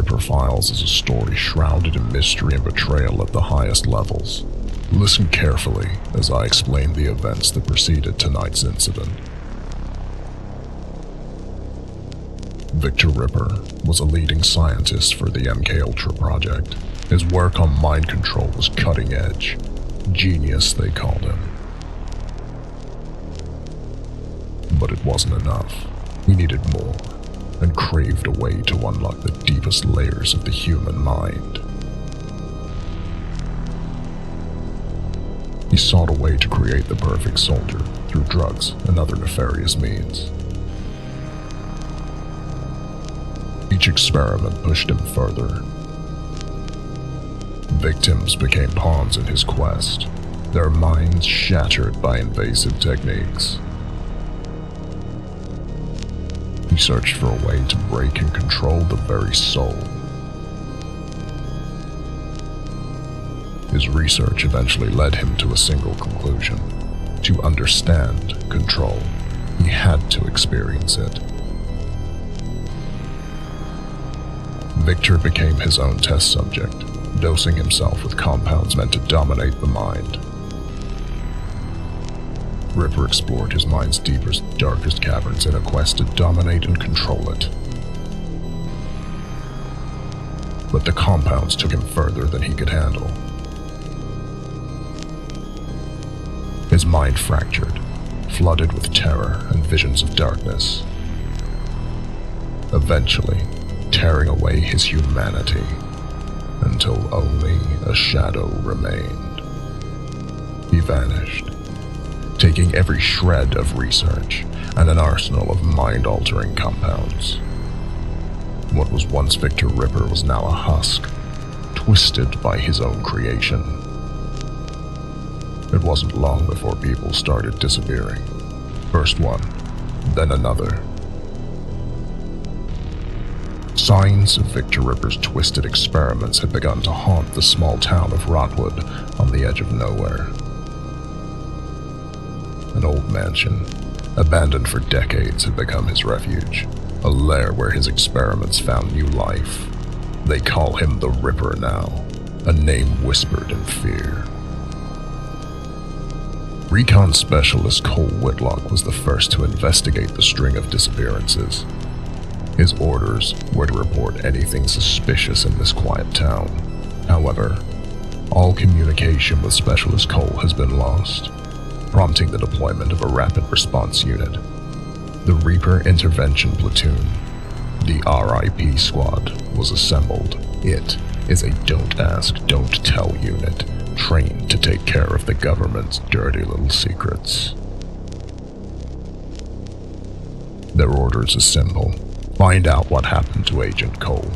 Ripper Files is a story shrouded in mystery and betrayal at the highest levels. Listen carefully as I explain the events that preceded tonight's incident. Victor Ripper was a leading scientist for the MKUltra project. His work on mind control was cutting edge. Genius, they called him. But it wasn't enough. He needed more, and craved a way to unlock the deepest layers of the human mind. He sought a way to create the perfect soldier through drugs and other nefarious means. Each experiment pushed him further. Victims became pawns in his quest, their minds shattered by invasive techniques. He searched for a way to break and control the very soul. His research eventually led him to a single conclusion. To understand control, he had to experience it. Victor became his own test subject, dosing himself with compounds meant to dominate the mind. Ripper explored his mind's deepest, darkest caverns in a quest to dominate and control it. But the compounds took him further than he could handle. His mind fractured, flooded with terror and visions of darkness, eventually tearing away his humanity until only a shadow remained. He vanished, taking every shred of research and an arsenal of mind-altering compounds. What was once Victor Ripper was now a husk, twisted by his own creation. It wasn't long before people started disappearing. First one, then another. Signs of Victor Ripper's twisted experiments had begun to haunt the small town of Rotwood on the edge of nowhere. An old mansion, abandoned for decades, had become his refuge, a lair where his experiments found new life. They call him the Ripper now, a name whispered in fear. Recon Specialist Cole Whitlock was the first to investigate the string of disappearances. His orders were to report anything suspicious in this quiet town. However, all communication with Specialist Cole has been lost, prompting the deployment of a rapid response unit. The Reaper Intervention Platoon, the RIP Squad, was assembled. It is a don't ask, don't tell unit, trained to take care of the government's dirty little secrets. Their orders are simple. Find out what happened to Agent Cole,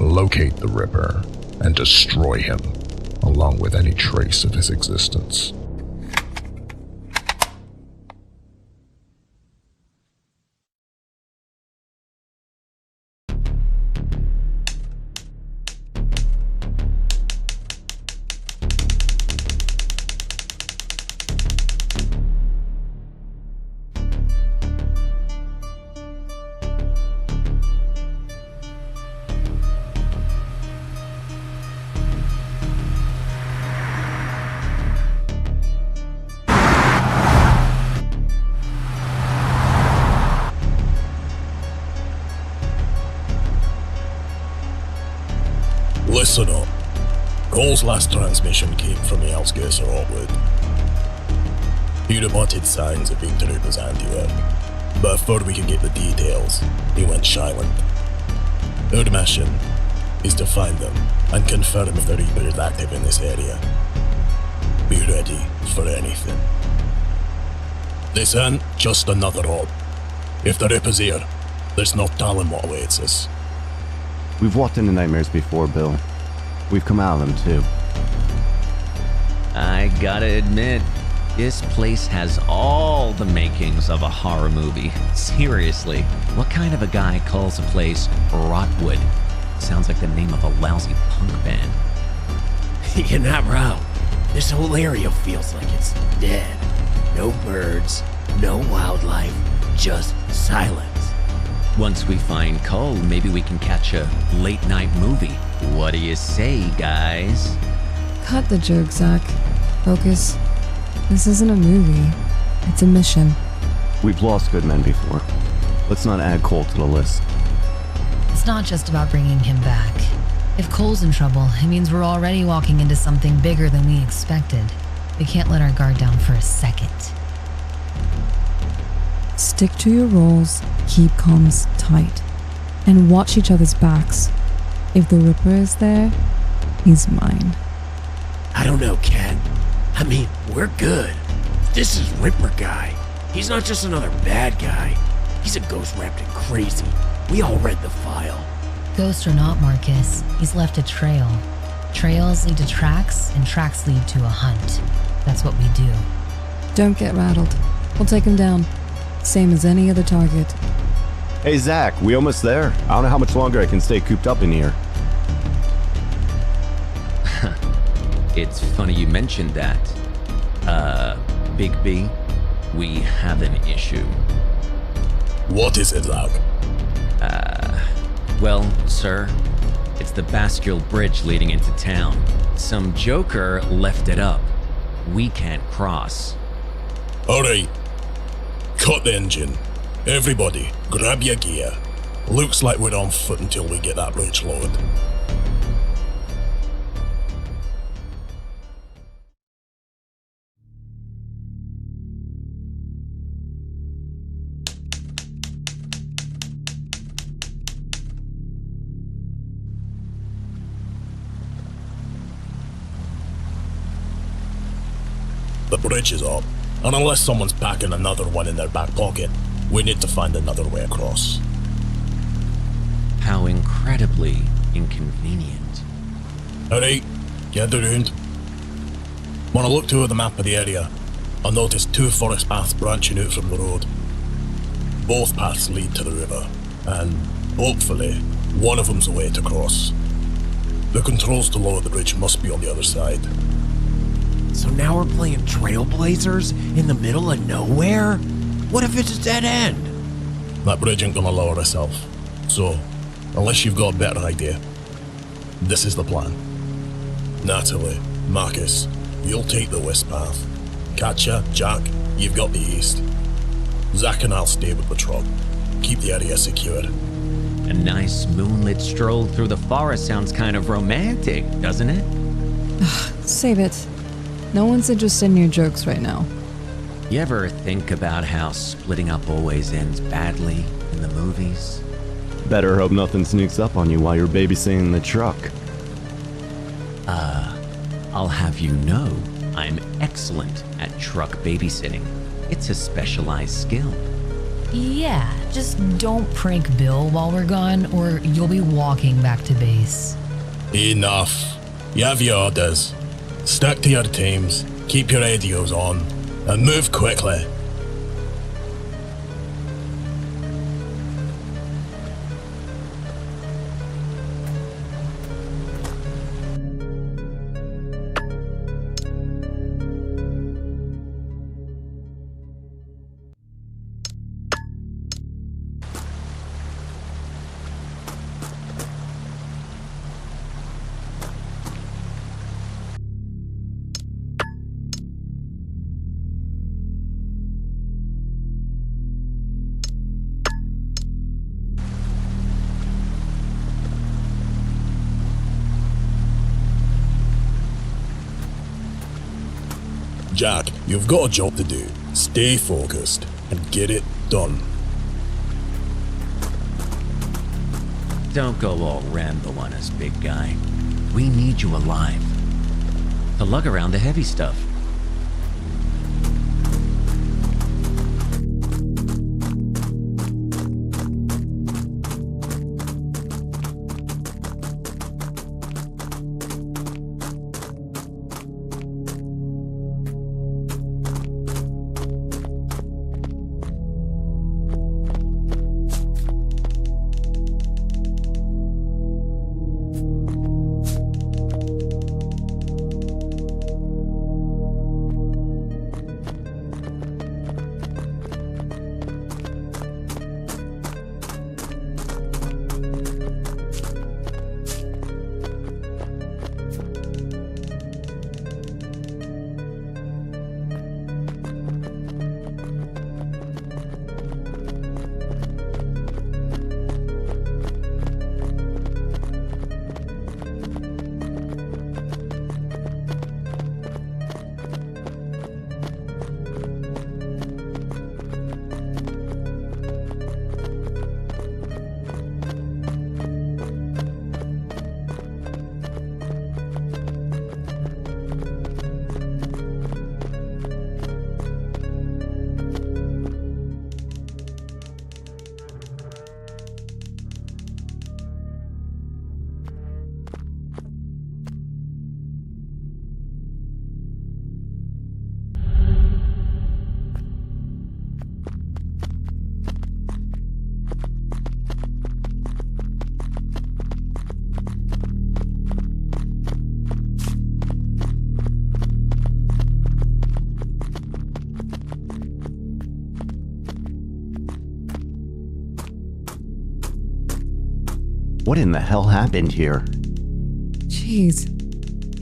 locate the Ripper, and destroy him, along with any trace of his existence. Listen up. Cole's last transmission came from the outskirts of Rotwood. He reported signs of Victor Ripper's handiwork, but before we could get the details, he went silent. Our mission is to find them and confirm if the Reaper is active in this area. Be ready for anything. This ain't just another orb. If the Ripper's here, there's no telling what awaits us. We've walked into nightmares before, Bill. We've come out of them, too. I gotta admit, this place has all the makings of a horror movie. Seriously, what kind of a guy calls a place Rotwood? Sounds like the name of a lousy punk band. You're not wrong. This whole area feels like it's dead. No birds, no wildlife, just silence. Once we find Cole, maybe we can catch a late-night movie. What do you say, guys? Cut the joke, Zach. Focus. This isn't a movie. It's a mission. We've lost good men before. Let's not add Cole to the list. It's not just about bringing him back. If Cole's in trouble, it means we're already walking into something bigger than we expected. We can't let our guard down for a second. Stick to your roles, keep comms tight, and watch each other's backs. If the Ripper is there, he's mine. I don't know, Kat. I mean, we're good. This is Ripper guy. He's not just another bad guy. He's a ghost wrapped in crazy. We all read the file. Ghost or not, Marcus, he's left a trail. Trails lead to tracks, and tracks lead to a hunt. That's what we do. Don't get rattled. We'll take him down. Same as any other target. Hey, Zach, we almost there. I don't know how much longer I can stay cooped up in here. It's funny you mentioned that. Big B, we have an issue. What is it, Zach? Well, sir, it's the Bastille Bridge leading into town. Some joker left it up. We can't cross. Alright. Cut the engine. Everybody, grab your gear. Looks like we're on foot until we get that bridge lowered. The bridge is up, and unless someone's packing another one in their back pocket, we need to find another way across. How incredibly inconvenient. Alright, gather round. When I looked over the map of the area, I noticed two forest paths branching out from the road. Both paths lead to the river, and hopefully, one of them's a way to cross. The controls to lower the bridge must be on the other side. So now we're playing Trailblazers in the middle of nowhere? What if it's a dead end? That bridge ain't gonna lower itself. So, unless you've got a better idea, this is the plan. Natalie, Marcus, you'll take the west path. Katja, Jack, you've got the east. Zach and I'll stay with the truck. Keep the area secure. A nice moonlit stroll through the forest sounds kind of romantic, doesn't it? Save it. No one's interested in your jokes right now. You ever think about how splitting up always ends badly in the movies? Better hope nothing sneaks up on you while you're babysitting the truck. I'll have you know, I'm excellent at truck babysitting. It's a specialized skill. Yeah, just don't prank Bill while we're gone, or you'll be walking back to base. Enough. You have your orders. Stick to your teams, keep your radios on, and move quickly. Jack, you've got a job to do. Stay focused and get it done. Don't go all Rambo on us, big guy. We need you alive. To lug around the heavy stuff. What in the hell happened here? Jeez.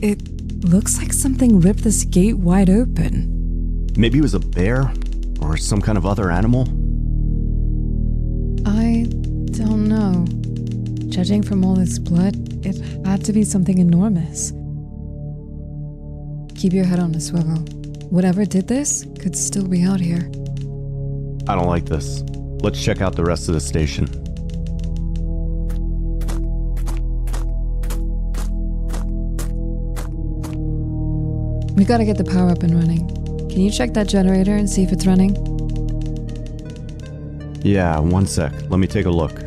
It looks like something ripped this gate wide open. Maybe it was a bear? Or some kind of other animal? I don't know. Judging from all this blood, it had to be something enormous. Keep your head on a swivel. Whatever did this could still be out here. I don't like this. Let's check out the rest of the station. We gotta get the power up and running. Can you check that generator and see if it's running? Yeah, one sec. Let me take a look.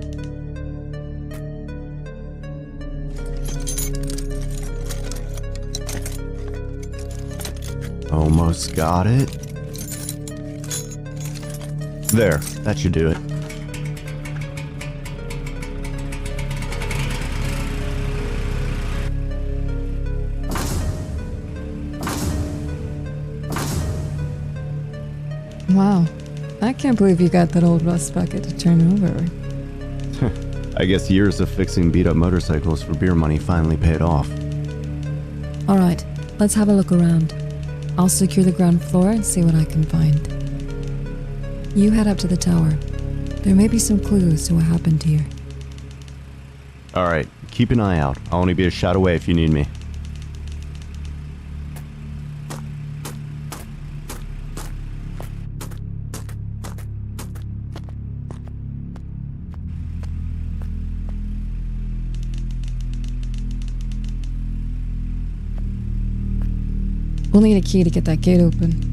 Almost got it. There, that should do it. Wow, I can't believe you got that old rust bucket to turn over. I guess years of fixing beat-up motorcycles for beer money finally paid off. Alright, let's have a look around. I'll secure the ground floor and see what I can find. You head up to the tower. There may be some clues to what happened here. Alright, keep an eye out. I'll only be a shot away if you need me. We'll need a key to get that gate open.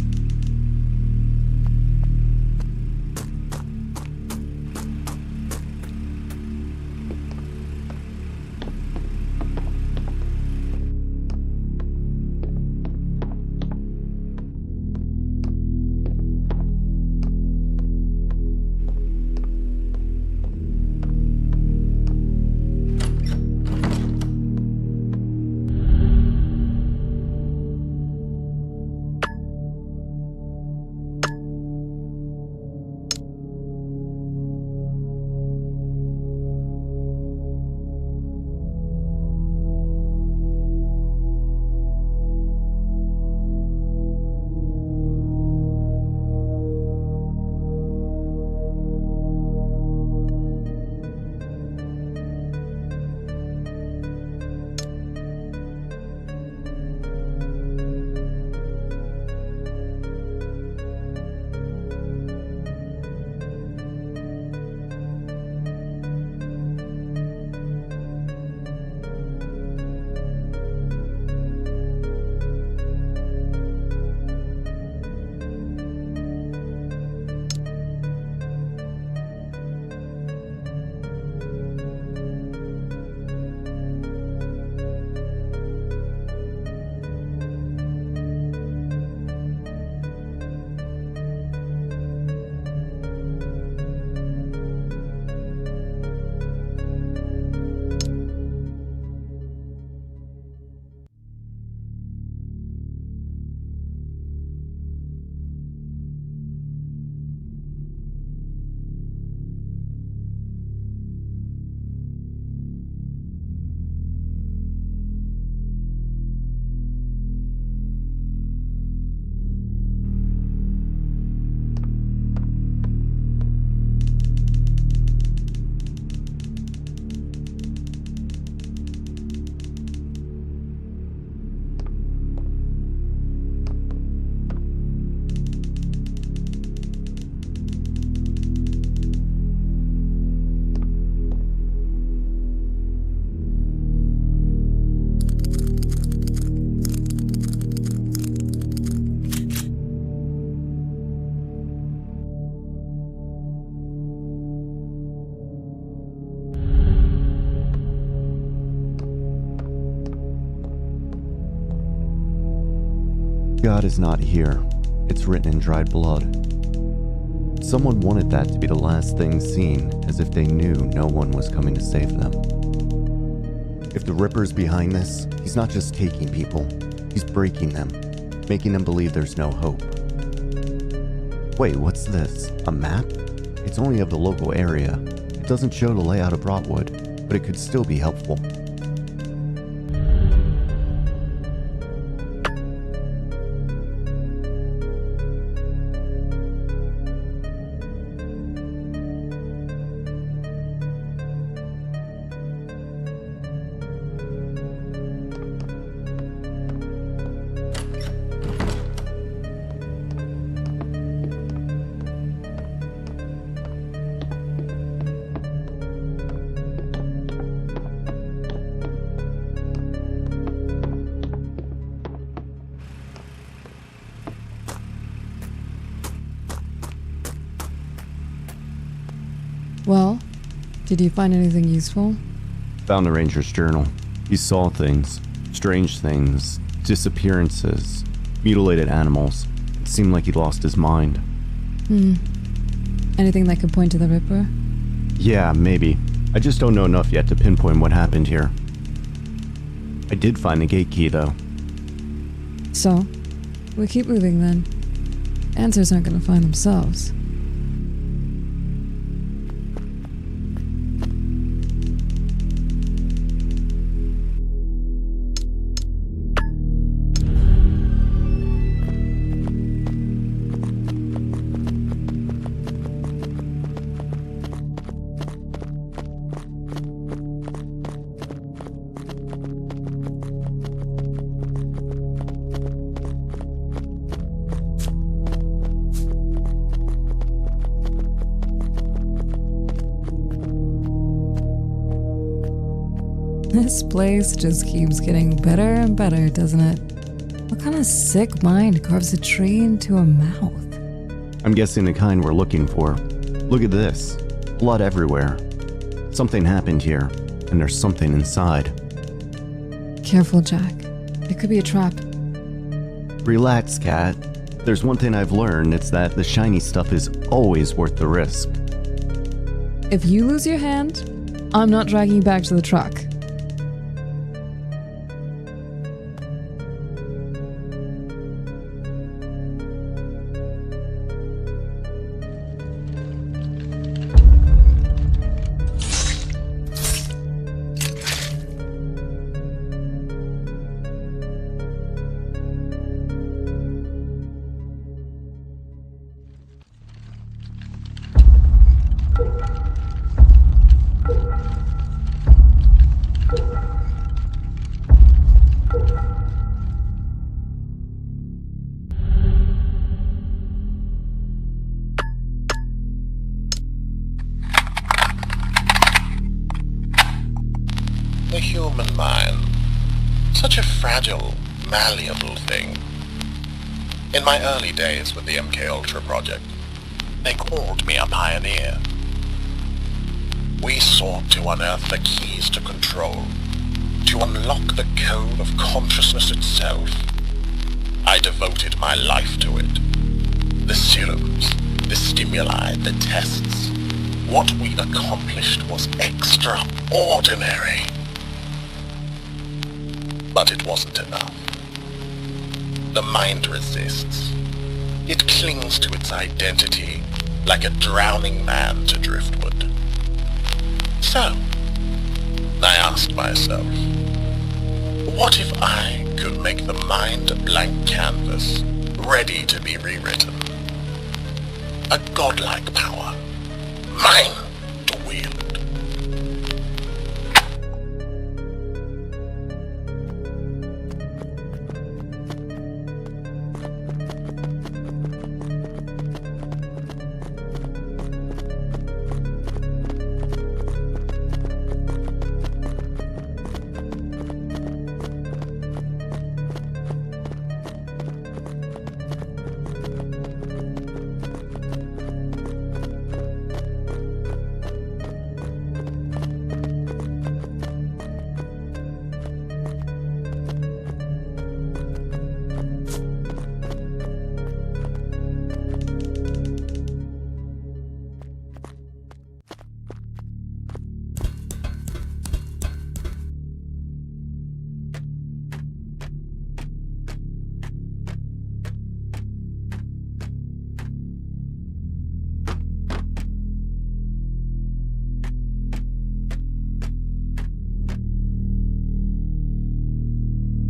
God is not here. It's written in dried blood. Someone wanted that to be the last thing seen, as if they knew no one was coming to save them. If the Ripper's behind this, he's not just taking people, he's breaking them, making them believe there's no hope. Wait, what's this? A map? It's only of the local area. It doesn't show the layout of Brotwood. but it could still be helpful. Well, did you find anything useful? Found the ranger's journal. He saw things, strange things, disappearances, mutilated animals. It seemed like he lost his mind. Anything that could point to the Ripper? Yeah, maybe. I just don't know enough yet to pinpoint what happened here. I did find the gate key, though. So, we keep moving then. Answers aren't gonna find themselves. This place just keeps getting better and better, doesn't it? What kind of sick mind carves a tree into a mouth? I'm guessing the kind we're looking for. Look at this. Blood everywhere. Something happened here, and there's something inside. Careful, Jack. It could be a trap. Relax, Cat. There's one thing I've learned, it's that the shiny stuff is always worth the risk. If you lose your hand, I'm not dragging you back to the truck. The human mind. Such a fragile, malleable thing. In my early days with the MK Ultra project, they called me a pioneer. We sought to unearth the keys to control, to unlock the code of consciousness itself. I devoted my life to it. The serums, the stimuli, the tests. What we accomplished was extraordinary. But it wasn't enough. The mind resists. It clings to its identity like a drowning man to driftwood. So, I asked myself, what if I could make the mind a blank canvas, ready to be rewritten? A godlike power, mine to wield.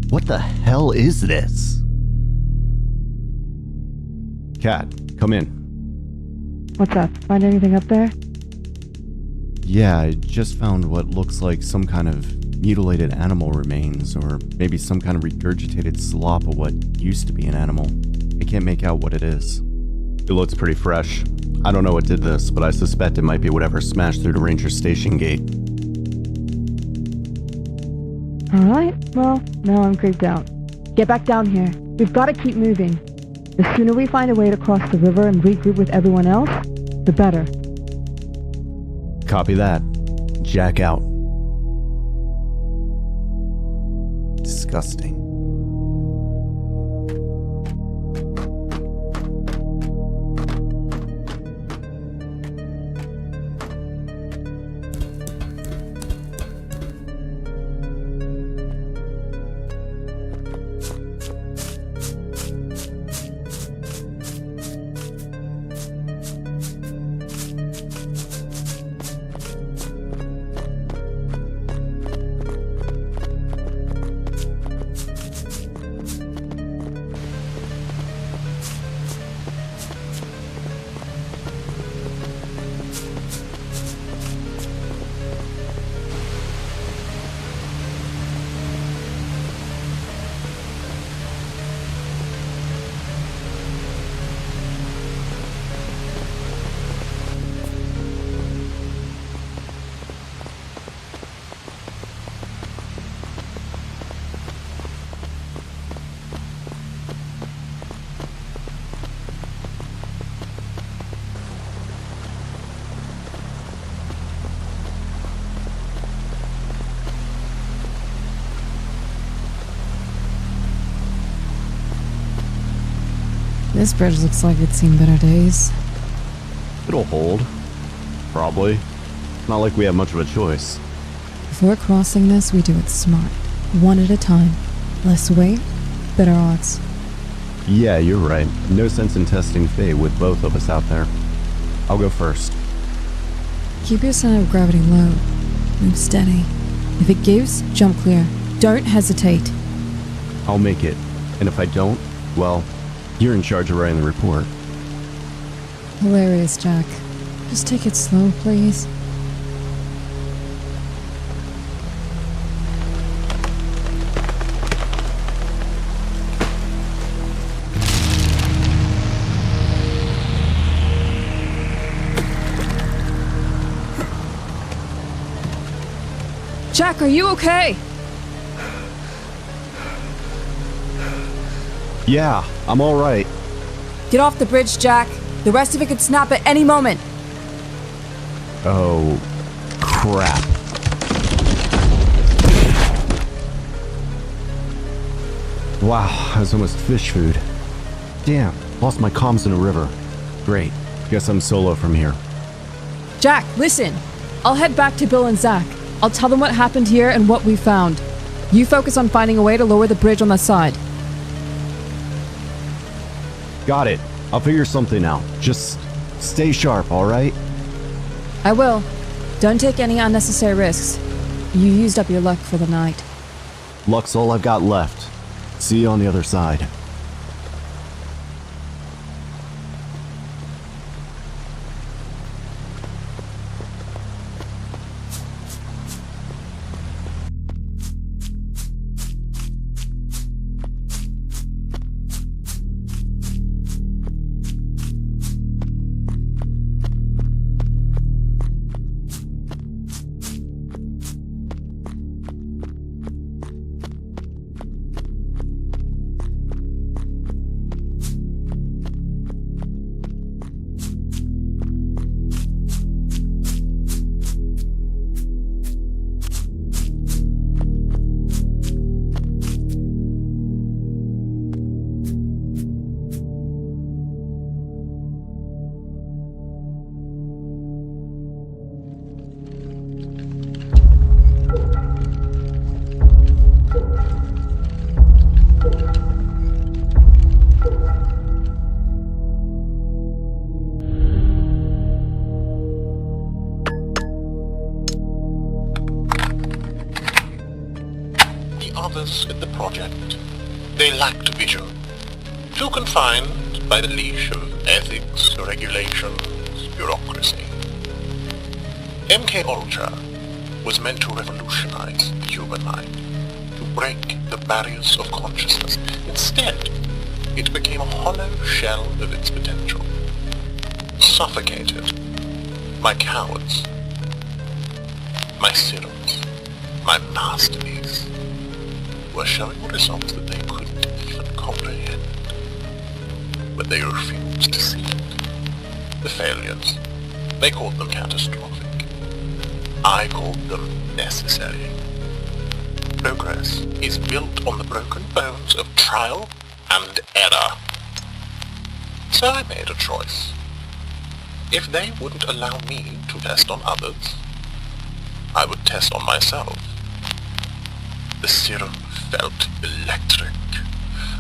What the hell is this? Cat, come in. What's up? Find anything up there? Yeah, I just found what looks like some kind of mutilated animal remains, or maybe some kind of regurgitated slop of what used to be an animal. I can't make out what it is. It looks pretty fresh. I don't know what did this, but I suspect it might be whatever smashed through the ranger station gate. Alright, well, now I'm creeped out. Get back down here. We've got to keep moving. The sooner we find a way to cross the river and regroup with everyone else, the better. Copy that. Jack out. Disgusting. This bridge looks like it's seen better days. It'll hold. Probably. Not like we have much of a choice. If we're crossing this, we do it smart. One at a time. Less weight, better odds. Yeah, you're right. No sense in testing fate with both of us out there. I'll go first. Keep your center of gravity low. Move steady. If it gives, jump clear. Don't hesitate. I'll make it. And if I don't, well, you're in charge of writing the report. Hilarious, Jack. Just take it slow, please. Jack, are you okay? Yeah, I'm all right. Get off the bridge, Jack. The rest of it could snap at any moment. Oh, crap. Wow, that was almost fish food. Damn, lost my comms in a river. Great, guess I'm solo from here. Jack, listen. I'll head back to Bill and Zach. I'll tell them what happened here and what we found. You focus on finding a way to lower the bridge on the side. Got it. I'll figure something out. Just stay sharp, alright? I will. Don't take any unnecessary risks. You used up your luck for the night. Luck's all I've got left. See you on the other side. others in the project, they lacked vision. Too confined by the leash of ethics, regulations, bureaucracy. MK Ultra was meant to revolutionize the human mind, to break the barriers of consciousness. Instead, it became a hollow shell of its potential. Suffocated. My cowards. My serums. My masterpiece were showing results that they couldn't even comprehend. But they refused to see it. The failures, they called them catastrophic. I called them necessary. Progress is built on the broken bones of trial and error. So I made a choice. If they wouldn't allow me to test on others, I would test on myself. The serum felt electric.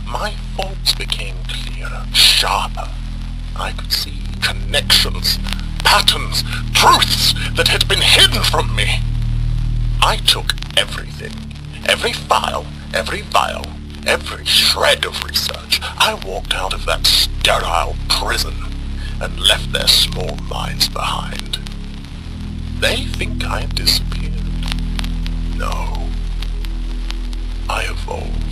My faults became clearer, sharper. I could see connections, patterns, truths that had been hidden from me. I took everything, every file, every vial, every shred of research. I walked out of that sterile prison and left their small minds behind. They think I disappeared. No. I evolved.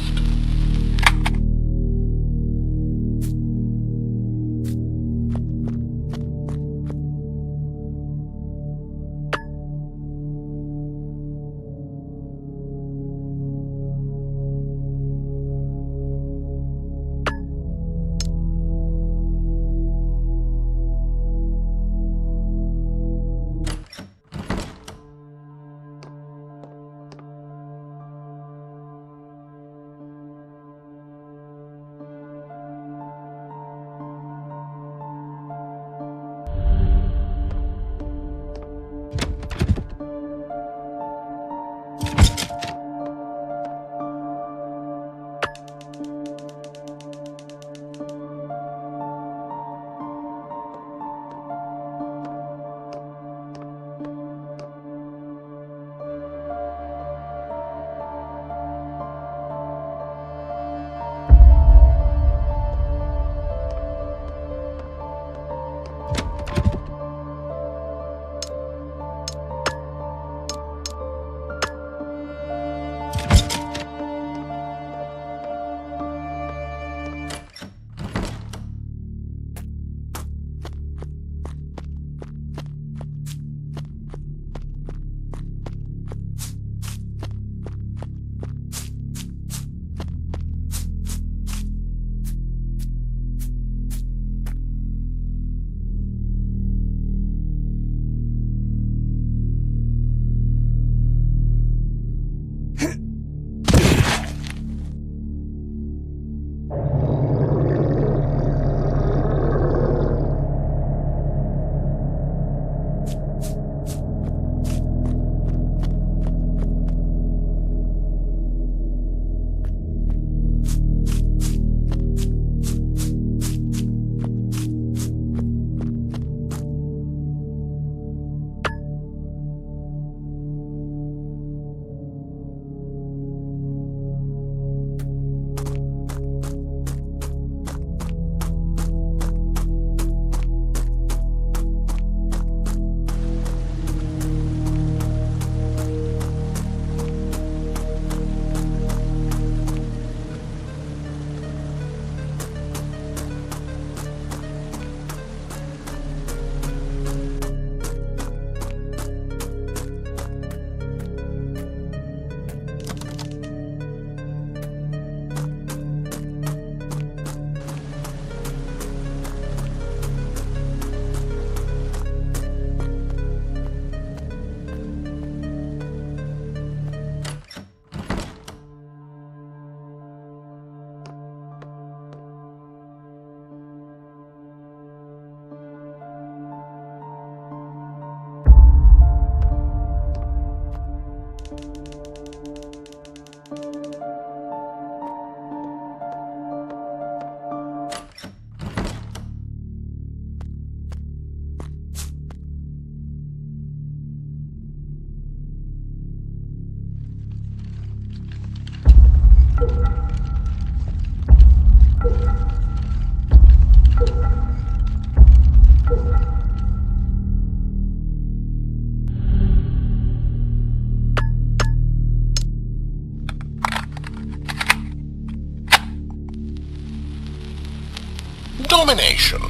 domination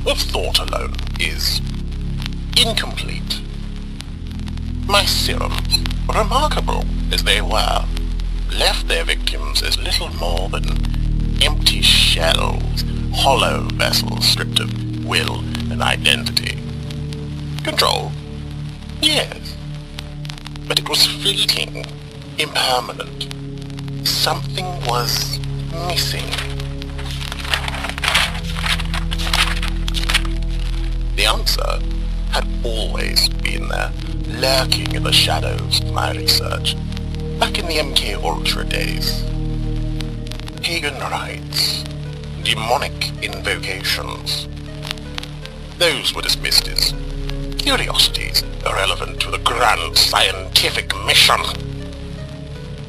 of thought alone is incomplete. My serums, remarkable as they were, left their victims as little more than empty shells, hollow vessels stripped of will and identity. Control? Yes. But it was fleeting, impermanent. Something was missing. The answer had always been there, lurking in the shadows of my research, back in the MK Ultra days. Pagan rites, demonic invocations. Those were dismissed as curiosities irrelevant to the grand scientific mission.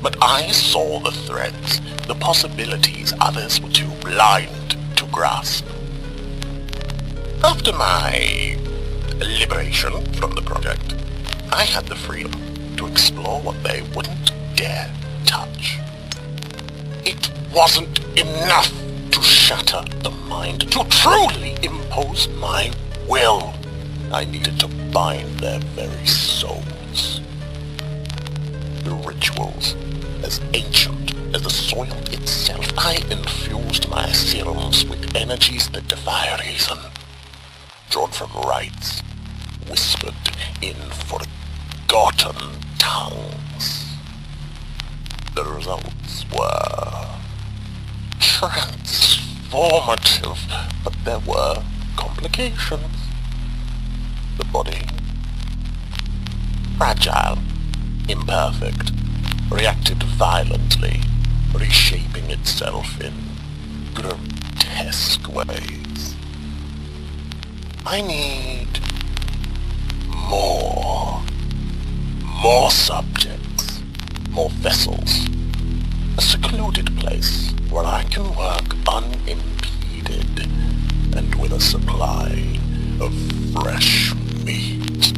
But I saw the threads, the possibilities others were too blind to grasp. After my liberation from the project, I had the freedom to explore what they wouldn't dare touch. It wasn't enough to shatter the mind, to truly impose my will. I needed to bind their very souls. The rituals, as ancient as the soil itself, I infused my serums with energies that defy reason, drawn from rites, whispered in forgotten tongues. The results were transformative, but there were complications. The body, fragile, imperfect, reacted violently, reshaping itself in grotesque ways. I need more subjects, more vessels, a secluded place where I can work unimpeded and with a supply of fresh meat.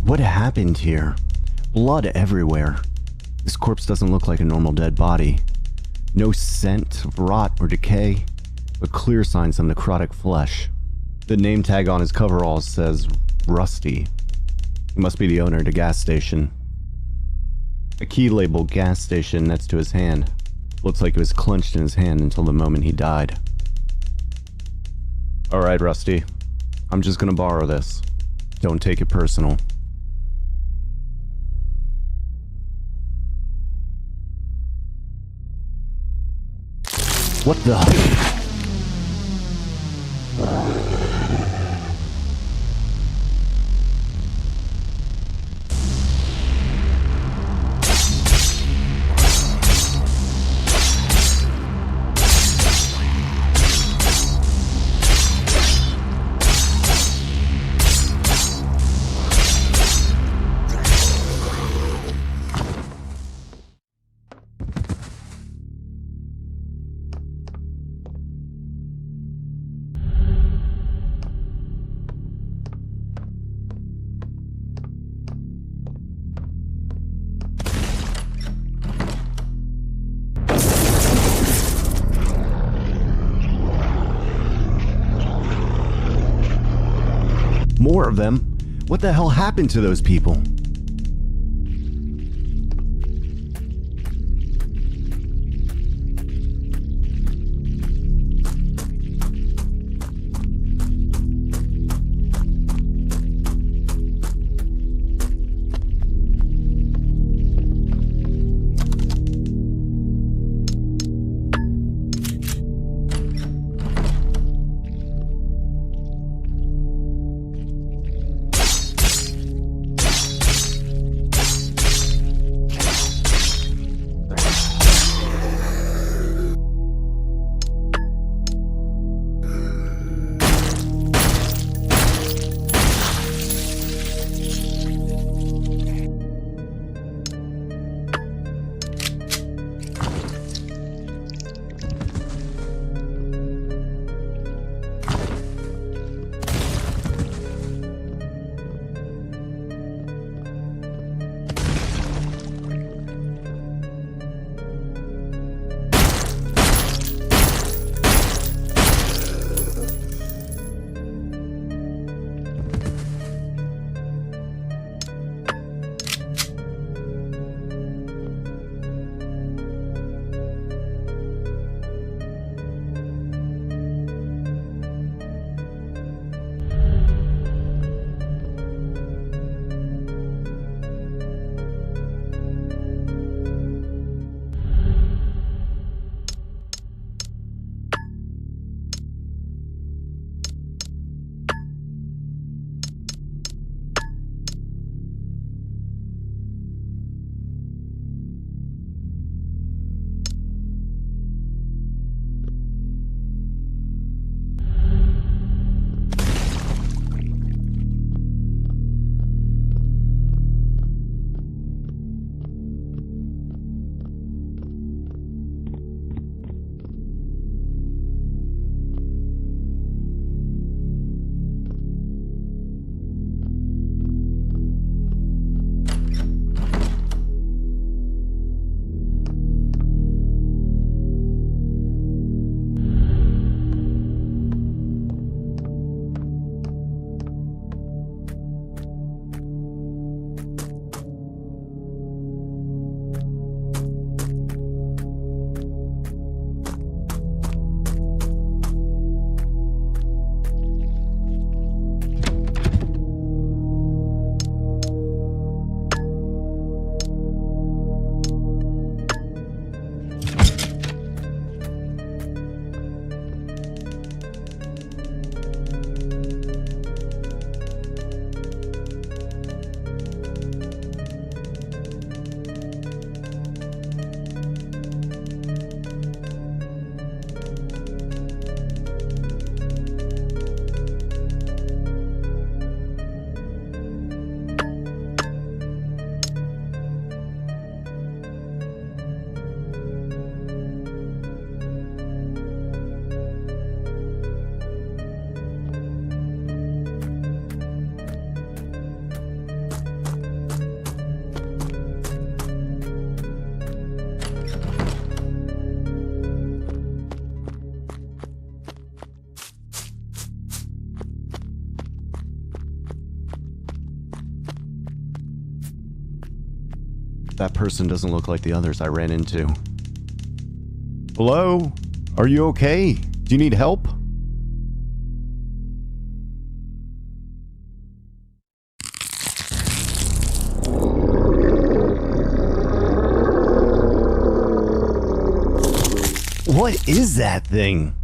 What happened here? Blood everywhere. This corpse doesn't look like a normal dead body. No scent of rot or decay, but clear signs of necrotic flesh. The name tag on his coveralls says Rusty. He must be the owner of the gas station. A key labeled gas station next to his hand. Looks like it was clenched in his hand until the moment he died. Alright, Rusty. I'm just gonna borrow this. Don't take it personal. What the? More of them? What the hell happened to those people? That person doesn't look like the others I ran into. Hello? Are you okay? Do you need help? What is that thing?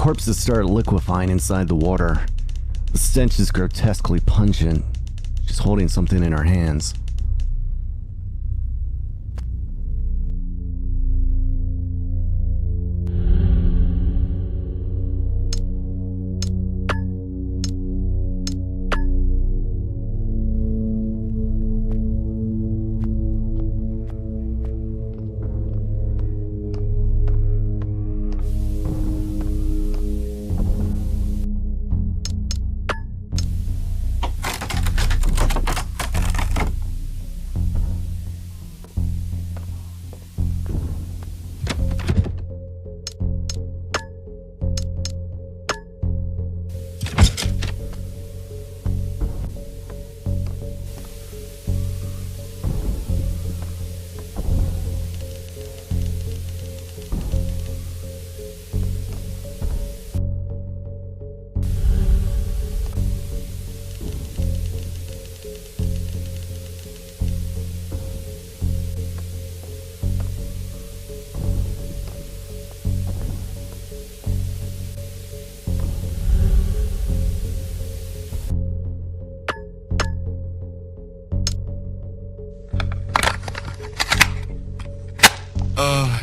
corpses start liquefying inside the water. The stench is grotesquely pungent. She's holding something in her hands.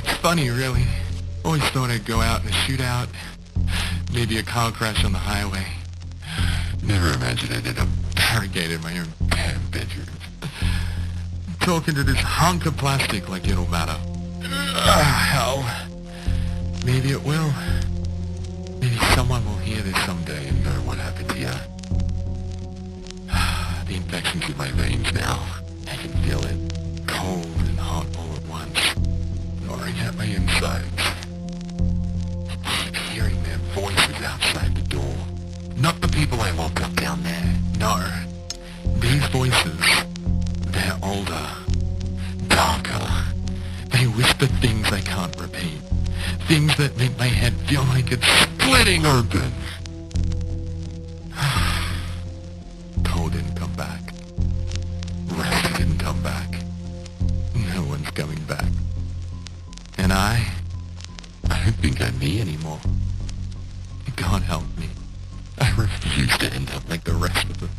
It's funny, really. Always thought I'd go out in a shootout. Maybe a car crash on the highway. Never imagined I'd end up barricaded in my own damn bedroom. Talking to this hunk of plastic like it'll matter. Hell. Maybe it will. Maybe someone will hear this someday and know what happened to you. The infection's in my veins now. I can feel it. Cold and hot all at once. Gnawing at my insides. Hearing their voices outside the door. Not the people I woke up down there. No. These voices, they're older. Darker. They whisper things I can't repeat. Things that make my head feel like it's splitting open. Cole didn't come back. Rusty didn't come back. No one's coming back. And I don't think I'm me anymore. God help me. I refuse to end up like the rest of them.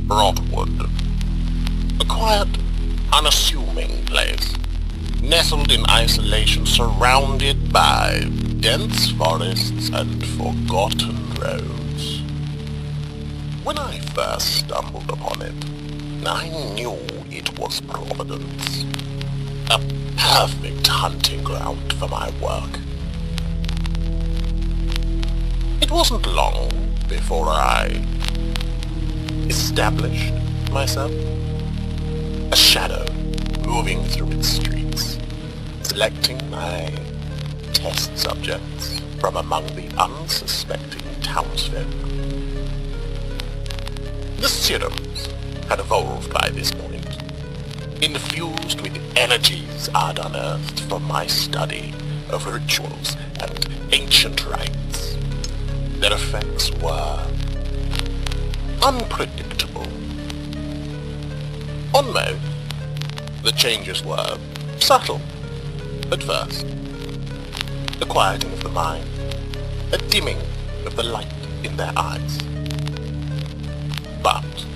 Rotwood. A quiet, unassuming place, nestled in isolation, surrounded by dense forests and forgotten roads. When I first stumbled upon it, I knew it was Providence, a perfect hunting ground for my work. It wasn't long before I established myself, a shadow moving through its streets, selecting my test subjects from among the unsuspecting townsfolk. The serums had evolved by this point, infused with energies I'd unearthed from my study of rituals and ancient rites. Their effects were unpredictable. On most, the changes were subtle at first. The quieting of the mind, a dimming of the light in their eyes. But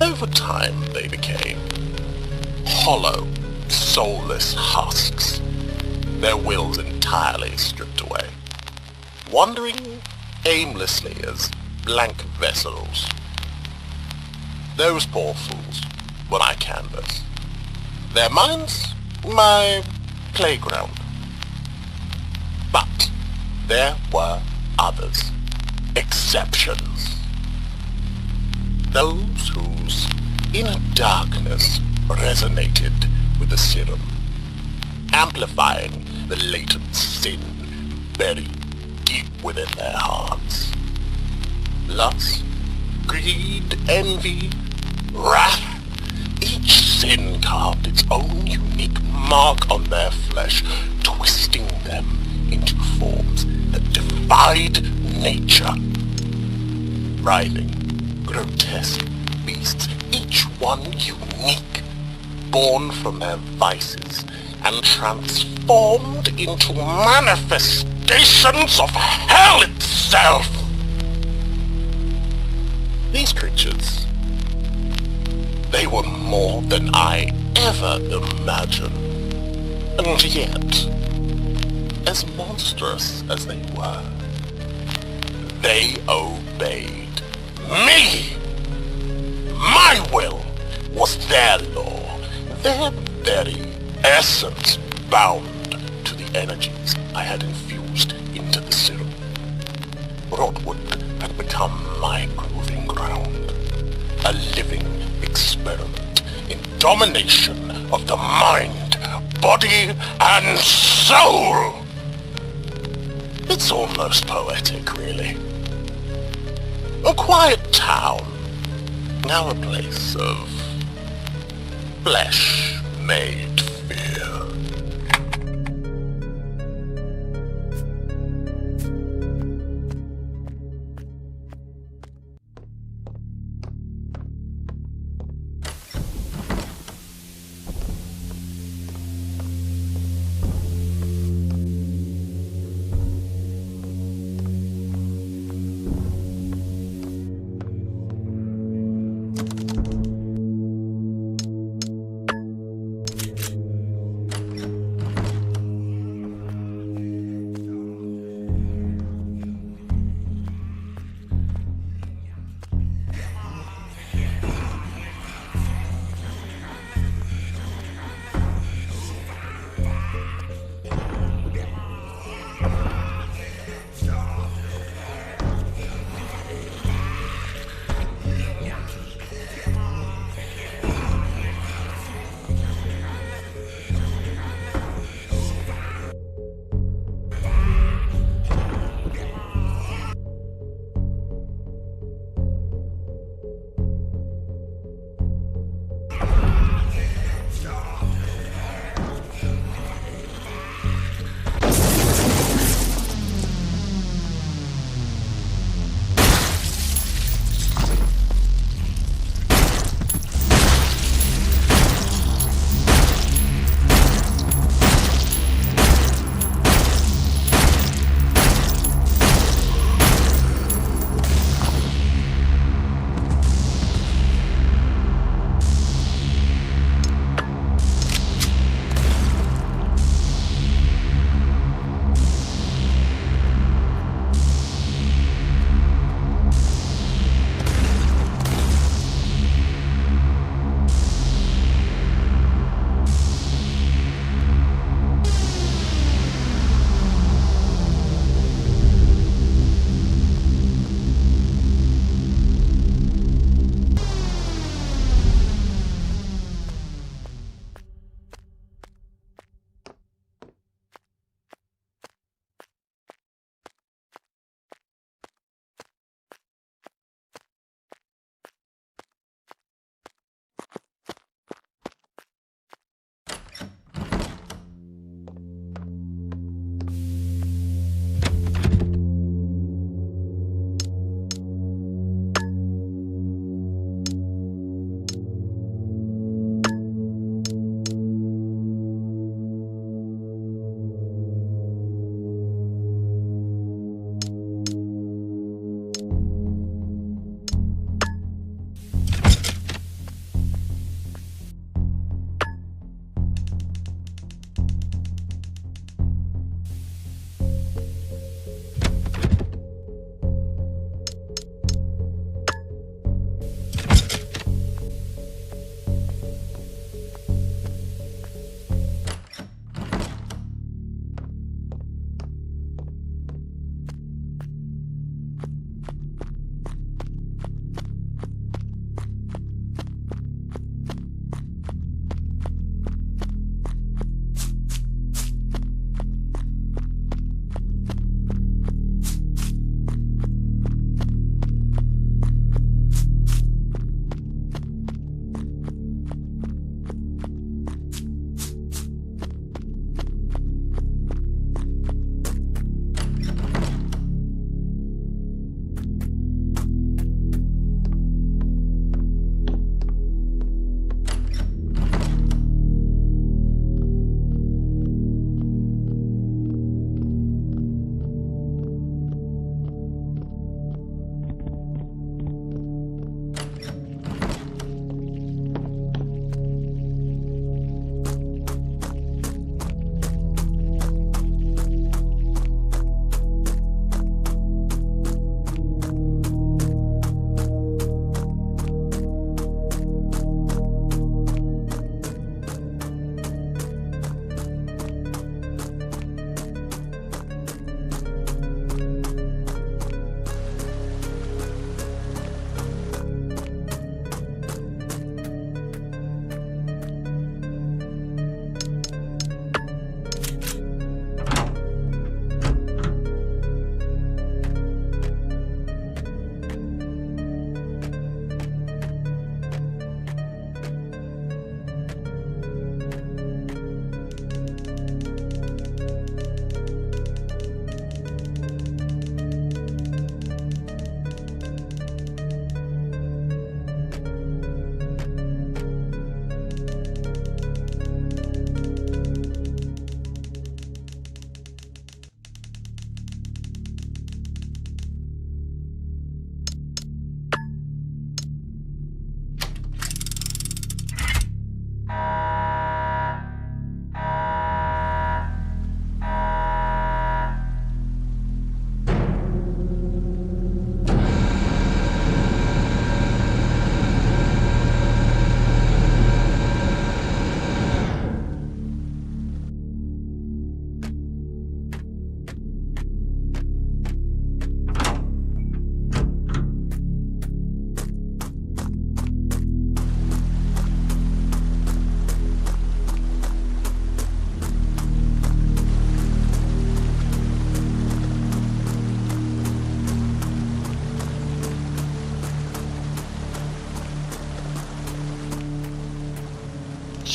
over time they became hollow, soulless husks, their wills entirely stripped away, wandering aimlessly as blank vessels. Those poor fools were my canvas. Their minds, my playground. But there were others, exceptions. Those whose inner darkness resonated with the serum, amplifying the latent sin buried deep within their hearts. Lust, greed, envy, wrath, each sin carved its own unique mark on their flesh, twisting them into forms that defied nature. Writhing, grotesque beasts, each one unique, born from their vices and transformed into manifestations of hell itself. These creatures, they were more than I ever imagined. And yet, as monstrous as they were, they obeyed me. My will was their law, their very essence bound to the energies I had infused into the serum. Rotwood had become my proving ground, a living experiment in domination of the mind, body, and soul. It's almost poetic, really. A quiet town, now a place of flesh made fear.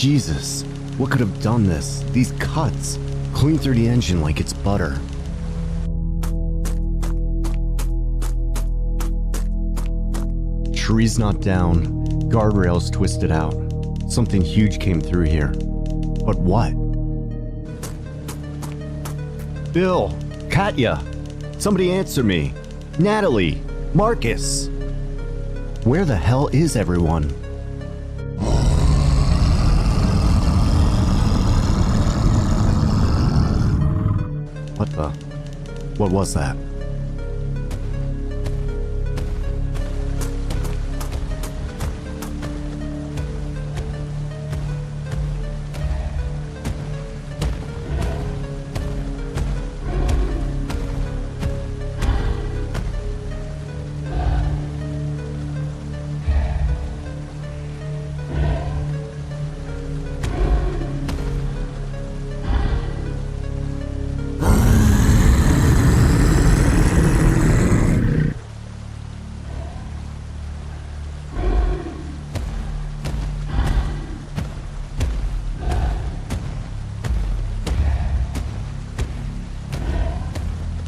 Jesus, what could have done this? These cuts, clean through the engine like it's butter. Trees not down, guardrails twisted out. Something huge came through here. But what? Bill, Katya, somebody answer me. Natalie, Marcus. Where the hell is everyone? What was that?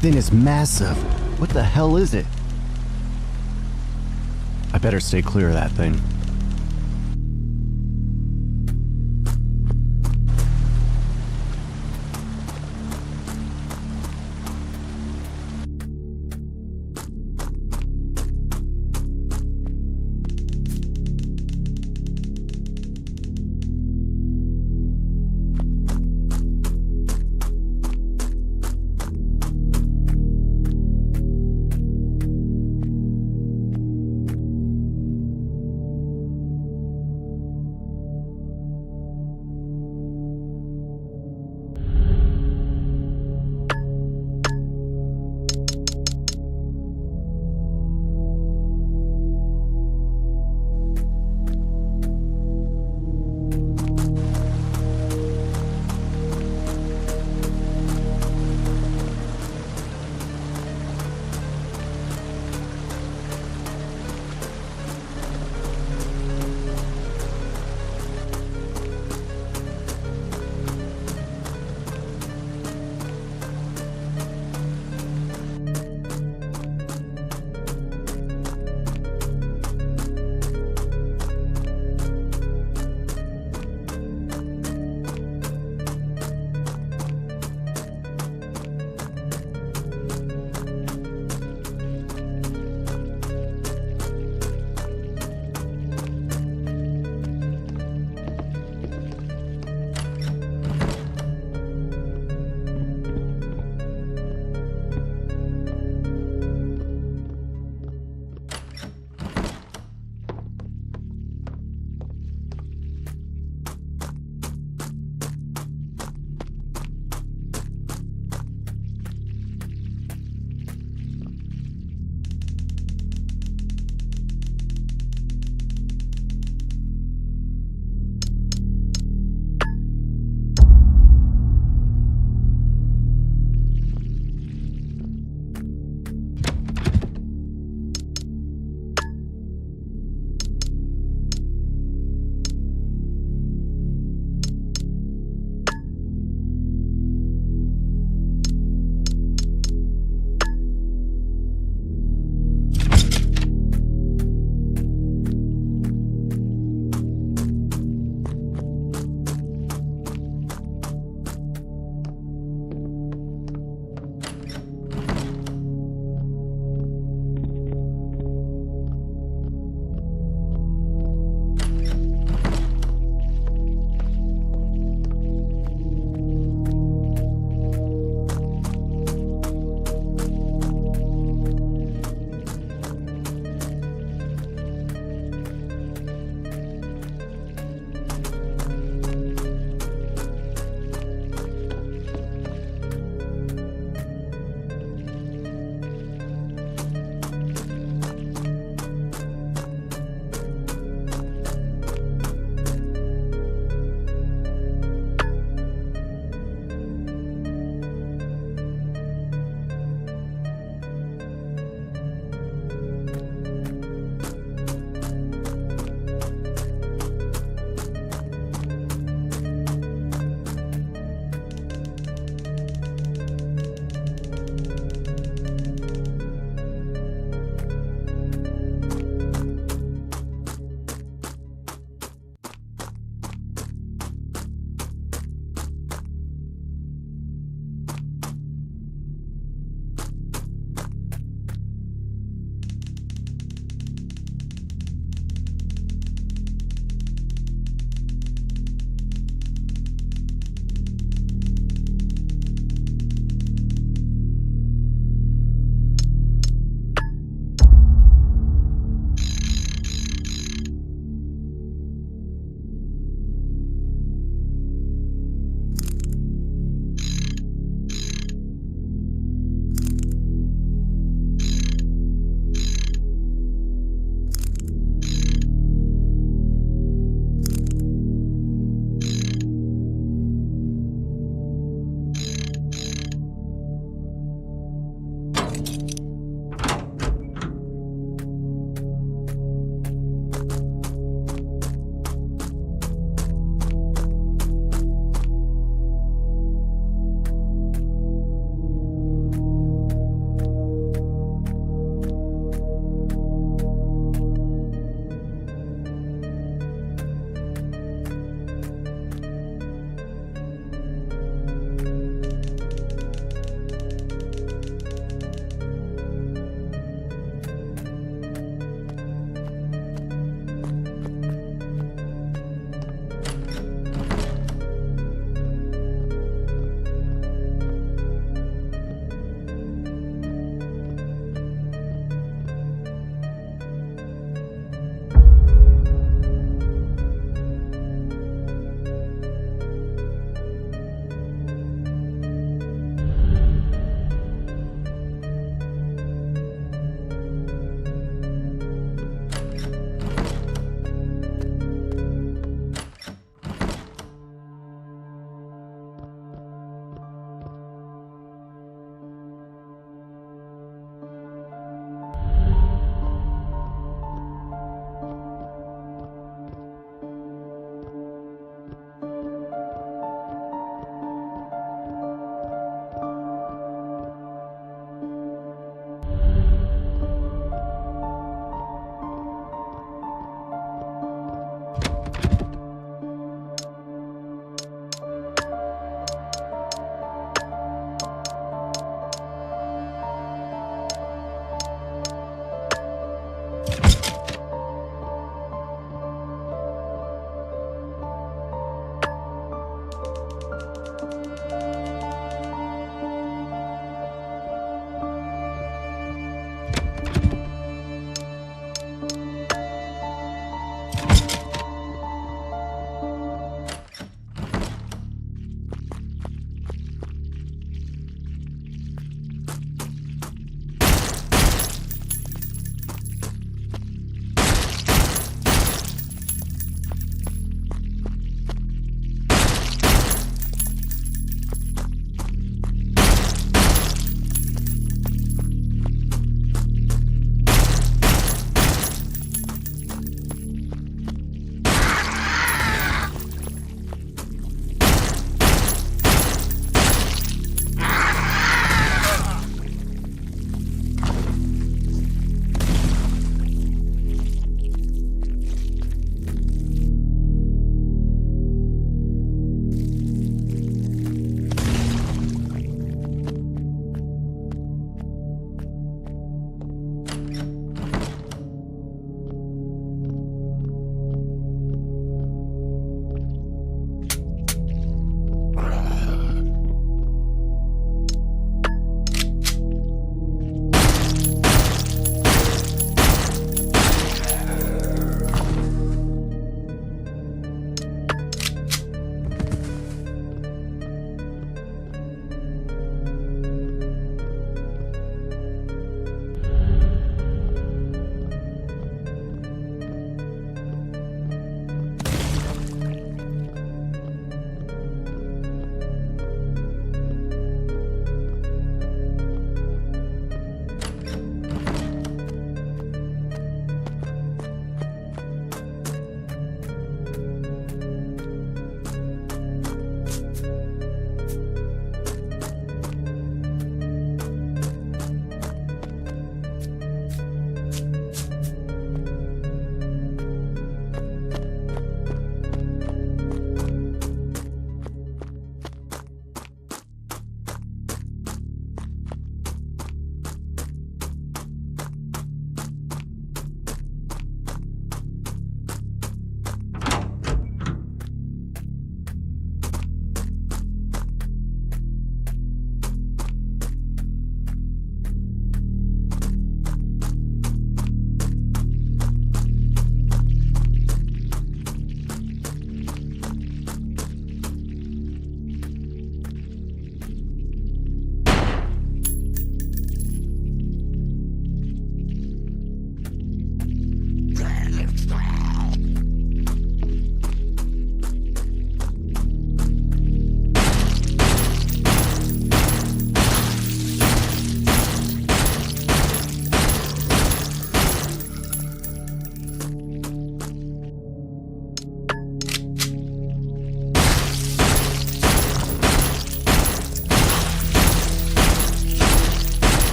Thing is massive. What the hell is it? I better stay clear of that thing.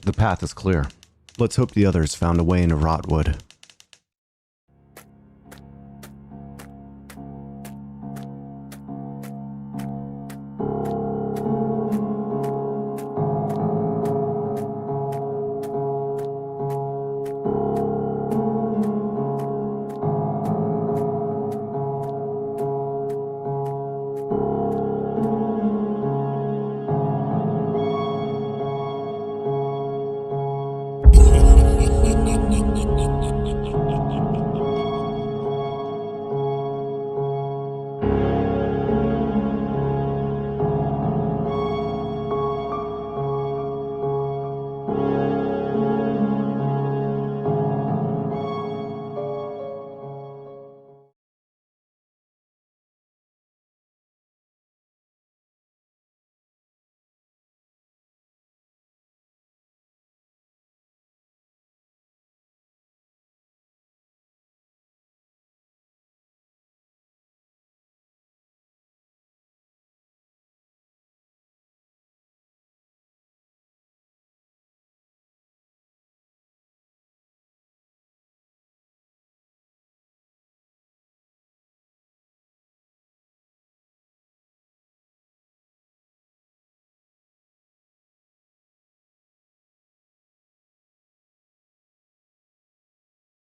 The path is clear. Let's hope the others found a way into Rotwood.